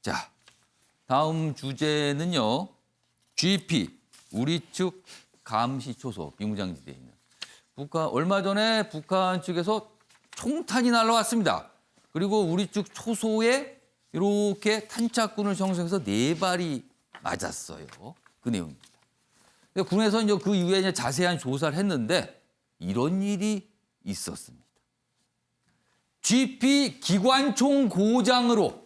자, 다음 주제는요. GP, 우리 측 감시 초소, 비무장지대에 있는. 얼마 전에 북한 측에서 총탄이 날라왔습니다. 그리고 우리 측 초소에 이렇게 탄착군을 형성해서 4발이 맞았어요. 그 내용입니다. 군에서 이제 그 이후에 이제 자세한 조사를 했는데 이런 일이 있었습니다. GP 기관총 고장으로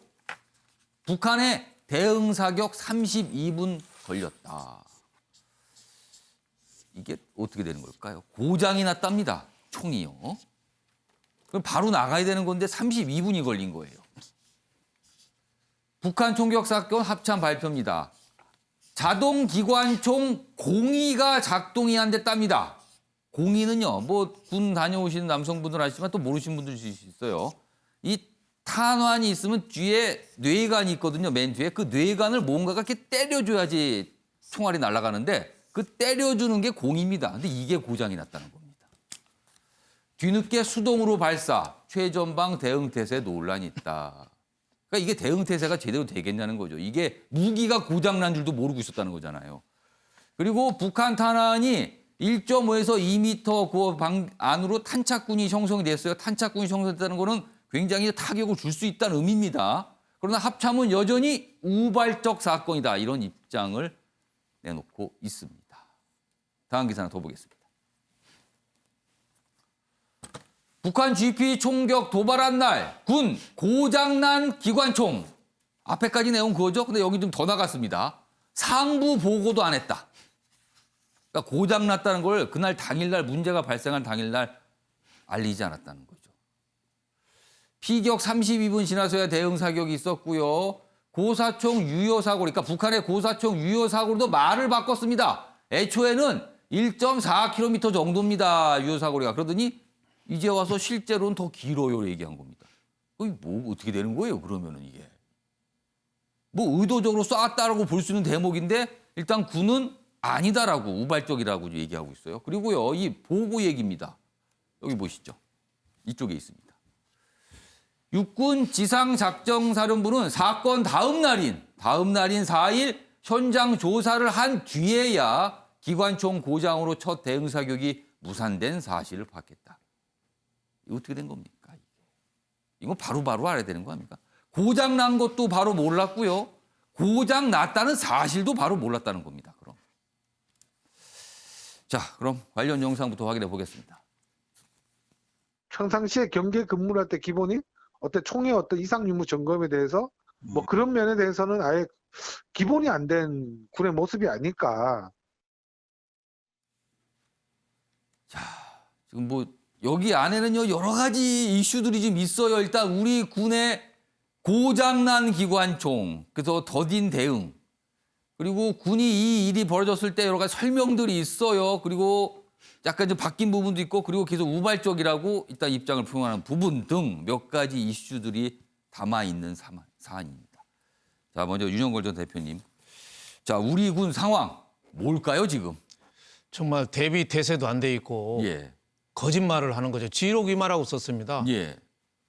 북한의 대응 사격 32분 걸렸다. 이게 어떻게 되는 걸까요? 고장이 났답니다. 총이요. 그럼 바로 나가야 되는 건데 32분이 걸린 거예요. 북한 총격 사건 합참 발표입니다. 자동 기관총 공이가 작동이 안 됐답니다. 공이는요, 뭐 군 다녀오시는 남성분들 아시지만 또 모르시는 분들이 있어요. 이 탄환이 있으면 뒤에 뇌관이 있거든요. 맨 뒤에 그 뇌관을 뭔가가 이렇게 때려줘야지 총알이 날아가는데 그 때려주는 게 공입니다. 근데 이게 고장이 났다는 겁니다. 뒤늦게 수동으로 발사, 최전방 대응태세 논란이 있다. 그러니까 이게 대응태세가 제대로 되겠냐는 거죠. 이게 무기가 고장난 줄도 모르고 있었다는 거잖아요. 그리고 북한 탄환이 1.5에서 2m 그 안으로 탄착군이 형성이 됐어요. 탄착군이 형성됐다는 거는 굉장히 타격을 줄 수 있다는 의미입니다. 그러나 합참은 여전히 우발적 사건이다. 이런 입장을 내놓고 있습니다. 다음 기사 하나 더 보겠습니다. 북한 GP 총격 도발한 날, 군 고장난 기관총. 앞에까지 내용 그거죠? 근데 여기 좀 더 나갔습니다. 상부 보고도 안 했다. 그러니까 고장났다는 걸 그날 당일날 문제가 발생한 당일날 알리지 않았다는 거죠. 피격 32분 지나서야 대응 사격이 있었고요. 고사총 유효 사고, 그러니까 북한의 고사총 유효 사고로도 말을 바꿨습니다. 애초에는 1.4km 정도입니다. 유효 사고리가. 그러더니 이제 와서 실제로는 더 길어요. 얘기한 겁니다. 뭐 어떻게 되는 거예요? 그러면은 이게. 뭐 의도적으로 쐈다라고 볼 수 있는 대목인데 일단 군은 아니다라고 우발적이라고 얘기하고 있어요. 그리고요. 이 보고 얘기입니다. 여기 보시죠. 이쪽에 있습니다. 육군 지상작전사령부는 사건 다음 날인 4일 현장 조사를 한 뒤에야 기관총 고장으로 첫 대응 사격이 무산된 사실을 파악했다. 이거 어떻게 된 겁니까? 이거 바로바로 알아야 되는 거 아닙니까? 고장 난 것도 바로 몰랐고요. 고장 났다는 사실도 바로 몰랐다는 겁니다. 그럼. 자, 그럼 관련 영상부터 확인해 보겠습니다. 평상시에 경계 근무를 할 때 기본이 어떤 총의 어떤 이상 유무 점검에 대해서 뭐 그런 면에 대해서는 아예 기본이 안 된 군의 모습이 아닐까. 자, 지금 뭐 여기 안에는요 여러 가지 이슈들이 좀 있어요. 일단 우리 군의 고장난 기관총, 그래서 더딘 대응, 그리고 군이 이 일이 벌어졌을 때 여러 가지 설명들이 있어요. 그리고 약간 좀 바뀐 부분도 있고, 그리고 계속 우발적이라고 일단 입장을 표명하는 부분 등 몇 가지 이슈들이 담아 있는 사안입니다. 자, 먼저 윤영걸 전 대표님. 자, 우리 군 상황 뭘까요 지금? 정말 대비 태세도 안 돼 있고 예, 거짓말을 하는 거죠. 지록이마라고 썼습니다. 예,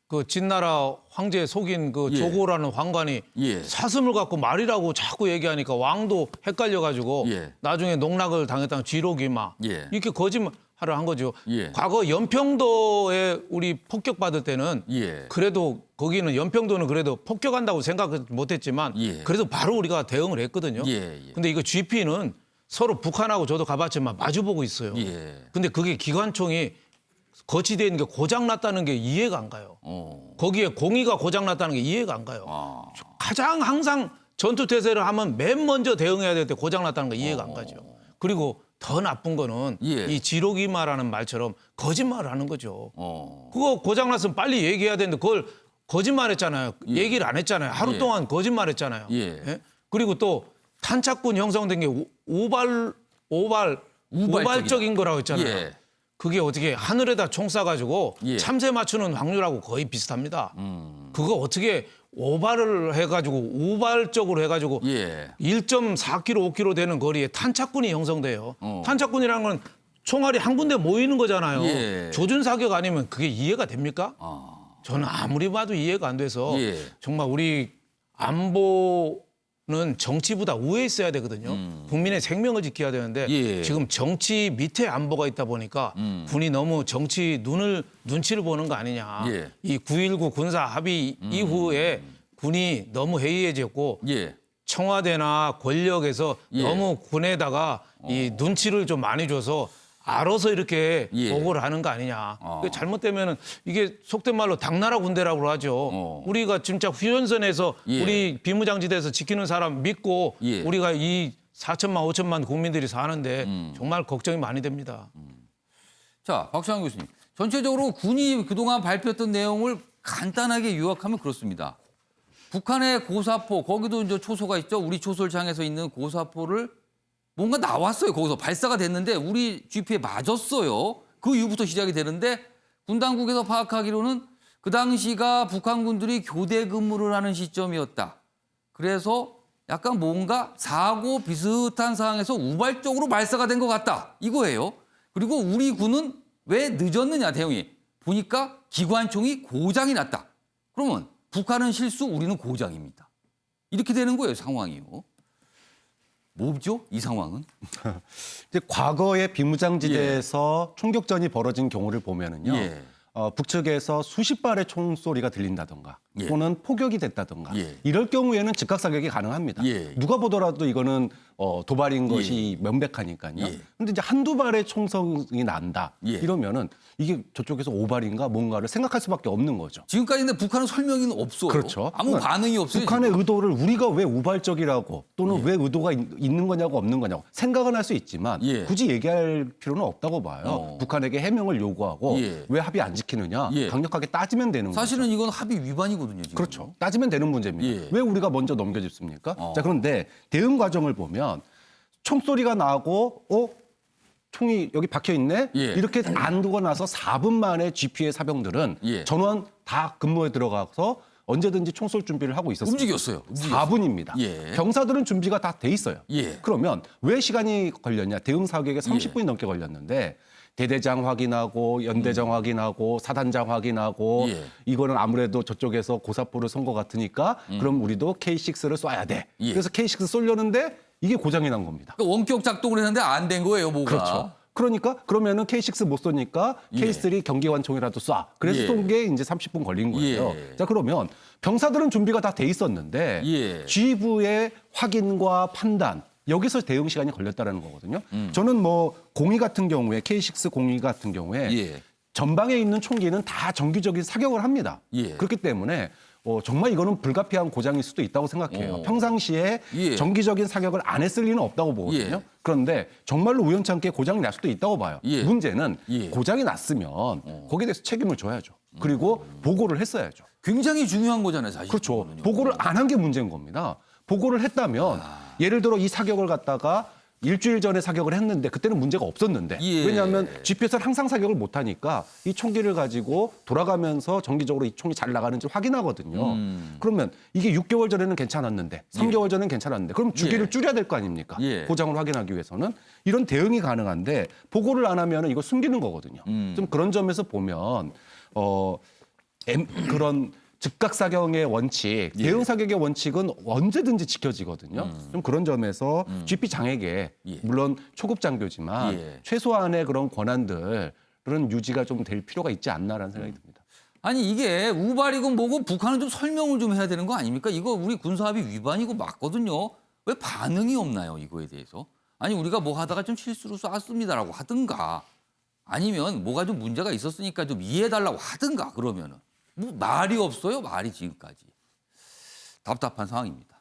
그 진나라 황제 속인 그 예. 조고라는 황관이 예. 사슴을 갖고 말이라고 자꾸 얘기하니까 왕도 헷갈려가지고 예. 나중에 농락을 당했다는 지록이마. 예. 이렇게 거짓말을 한 거죠. 예. 과거 연평도에 우리 폭격받을 때는 예. 그래도 거기는 연평도는 그래도 폭격한다고 생각 못했지만 예. 그래도 바로 우리가 대응을 했거든요. 예, 예. 근데 이거 GP는 서로 북한하고 저도 가봤지만 마주보고 있어요. 예. 근데 그게 기관총이 거치되어 있는 게 고장났다는 게 이해가 안 가요. 거기에 공이가 고장났다는 게 이해가 안 가요. 가장 항상 전투태세를 하면 맨 먼저 대응해야 될 때 고장났다는 게 이해가 안 가죠. 그리고 더 나쁜 거는 예. 이 지록이마라는 말처럼 거짓말을 하는 거죠. 어. 그거 고장났으면 빨리 얘기해야 되는데 그걸 거짓말했잖아요. 얘기를 안 했잖아요. 하루 예. 동안 거짓말했잖아요. 예. 예? 그리고 또 탄착군 형성된 게 우발적인 거라고 했잖아요. 예. 그게 어떻게 하늘에다 총 쏴가지고 예. 참새 맞추는 확률하고 거의 비슷합니다. 그거 어떻게 오발을 해가지고 우발적으로 해가지고 예. 1.4km, 5km 되는 거리에 탄착군이 형성돼요. 어. 탄착군이라는 건 총알이 한 군데 모이는 거잖아요. 예. 조준 사격 아니면 그게 이해가 됩니까? 아. 저는 아무리 봐도 이해가 안 돼서 예. 정말 우리 안보는 정치보다 우위에 있어야 되거든요. 국민의 생명을 지켜야 되는데 예. 지금 정치 밑에 안보가 있다 보니까 군이 너무 정치 눈치를 보는 거 아니냐. 예. 이 9.19 군사 합의 이후에 군이 너무 해이해졌고 예. 청와대나 권력에서 예. 너무 군에다가 이 눈치를 좀 많이 줘서 알아서 이렇게 예. 보고를 하는 거 아니냐. 잘못되면은 이게 속된 말로 당나라 군대라고 하죠. 우리가 진짜 휴전선에서 예. 우리 비무장지대에서 지키는 사람 믿고 예. 우리가 이 4천만 5천만 국민들이 사는데 정말 걱정이 많이 됩니다. 자, 박시환 교수님. 전체적으로 군이 그동안 발표했던 내용을 간단하게 요약하면 그렇습니다. 북한의 고사포, 거기도 이제 초소가 있죠. 우리 초솔장에서 있는 고사포를 뭔가 나왔어요. 거기서 발사가 됐는데 우리 GP에 맞았어요. 그 이후부터 시작이 되는데 군 당국에서 파악하기로는 그 당시가 북한 군들이 교대 근무를 하는 시점이었다. 그래서 약간 뭔가 사고 비슷한 상황에서 우발적으로 발사가 된 것 같다. 이거예요. 그리고 우리 군은 왜 늦었느냐 대응이. 보니까 기관총이 고장이 났다. 그러면 북한은 실수, 우리는 고장입니다. 이렇게 되는 거예요, 상황이요. 뭐죠, 이 상황은? 이제 과거에 비무장지대에서 총격전이 벌어진 경우를 보면은요. 예. 북측에서 수십 발의 총소리가 들린다던가 예. 또는 포격이 됐다던가 예. 이럴 경우에는 즉각 사격이 가능합니다. 예. 누가 보더라도 이거는 도발인 예. 것이 명백하니까요. 예. 근데 이제 한두 발의 총성이 난다. 예. 이러면은 이게 저쪽에서 오발인가 뭔가를 생각할 수밖에 없는 거죠. 지금까지 근데 북한은 설명이 없어요. 그렇죠. 아무 그러니까 반응이 없어요. 북한의 지금. 의도를 우리가 왜 우발적이라고 또는 예. 왜 의도가 있는 거냐고 없는 거냐고 생각은 할 수 있지만 예. 굳이 얘기할 필요는 없다고 봐요. 북한에게 해명을 요구하고 예. 왜 합의 안 지키느냐 예. 강력하게 따지면 되는 거죠. 사실은 이건 합의 위반이거든요. 지금. 그렇죠. 따지면 되는 문제입니다. 예. 왜 우리가 먼저 넘겨줬습니까? 자, 그런데 대응 과정을 보면 총소리가 나고 총이 여기 박혀 있네. 예. 이렇게 안 두고 나서 4분 만에 GP의 사병들은 예. 전원 다 근무에 들어가서 언제든지 총쏠 준비를 하고 있었습니다. 움직였어요. 4분입니다. 예. 병사들은 준비가 다 돼 있어요. 예. 그러면 왜 시간이 걸렸냐? 대응 사격에 30분이 넘게 걸렸는데 대대장 확인하고 연대장 확인하고 사단장 확인하고 예. 이거는 아무래도 저쪽에서 고사포를 쏜 것 같으니까 그럼 우리도 K6를 쏴야 돼. 예. 그래서 K6 쏘려는데 이게 고장이 난 겁니다. 그러니까 원격 작동을 했는데 안 된 거예요, 뭐가. 그렇죠. 그러니까 그러면은 K6 못 쏘니까 예. K3 경기관총이라도 쏴. 그래서 예. 쏜 게 이제 30분 걸린 거예요. 예. 자, 그러면 병사들은 준비가 다 돼 있었는데 예. G부의 확인과 판단 여기서 대응 시간이 걸렸다라는 거거든요. 저는 뭐 공이 같은 경우에 K6 공이 같은 경우에 예. 전방에 있는 총기는 다 정기적인 사격을 합니다. 예. 그렇기 때문에 정말 이거는 불가피한 고장일 수도 있다고 생각해요. 평상시에 예. 정기적인 사격을 안 했을 리는 없다고 보거든요. 예. 그런데 정말로 우연찮게 고장이 날 수도 있다고 봐요. 예. 문제는 예. 고장이 났으면 거기에 대해서 책임을 져야죠. 그리고 보고를 했어야죠. 굉장히 중요한 거잖아요, 사실. 그렇죠. 그거는요. 보고를 안 한 게 문제인 겁니다. 보고를 했다면 예를 들어 이 사격을 갖다가 일주일 전에 사격을 했는데 그때는 문제가 없었는데 예. 왜냐하면 GPS는 항상 사격을 못 하니까 이 총기를 가지고 돌아가면서 정기적으로 이 총이 잘 나가는지 확인하거든요. 그러면 이게 6개월 전에는 괜찮았는데 3개월 전에는 괜찮았는데 그럼 주기를 예. 줄여야 될 거 아닙니까? 예. 고장을 확인하기 위해서는 이런 대응이 가능한데 보고를 안 하면 이거 숨기는 거거든요. 좀 그런 점에서 보면 그런 즉각 사격의 원칙, 예. 대응 사격의 원칙은 언제든지 지켜지거든요. 좀 그런 점에서 GP 장에게 예. 물론 초급 장교지만 예. 최소한의 그런 권한들은 유지가 좀 될 필요가 있지 않나라는 생각이 듭니다. 아니 이게 우발이고 뭐고 북한은 좀 설명을 좀 해야 되는 거 아닙니까? 이거 우리 군사합의 위반이고 맞거든요. 왜 반응이 없나요, 이거에 대해서? 아니 우리가 뭐 하다가 좀 실수로 쐈습니다라고 하든가 아니면 뭐가 좀 문제가 있었으니까 좀 이해해달라고 하든가 그러면은 뭐 말이 없어요, 말이 지금까지. 답답한 상황입니다.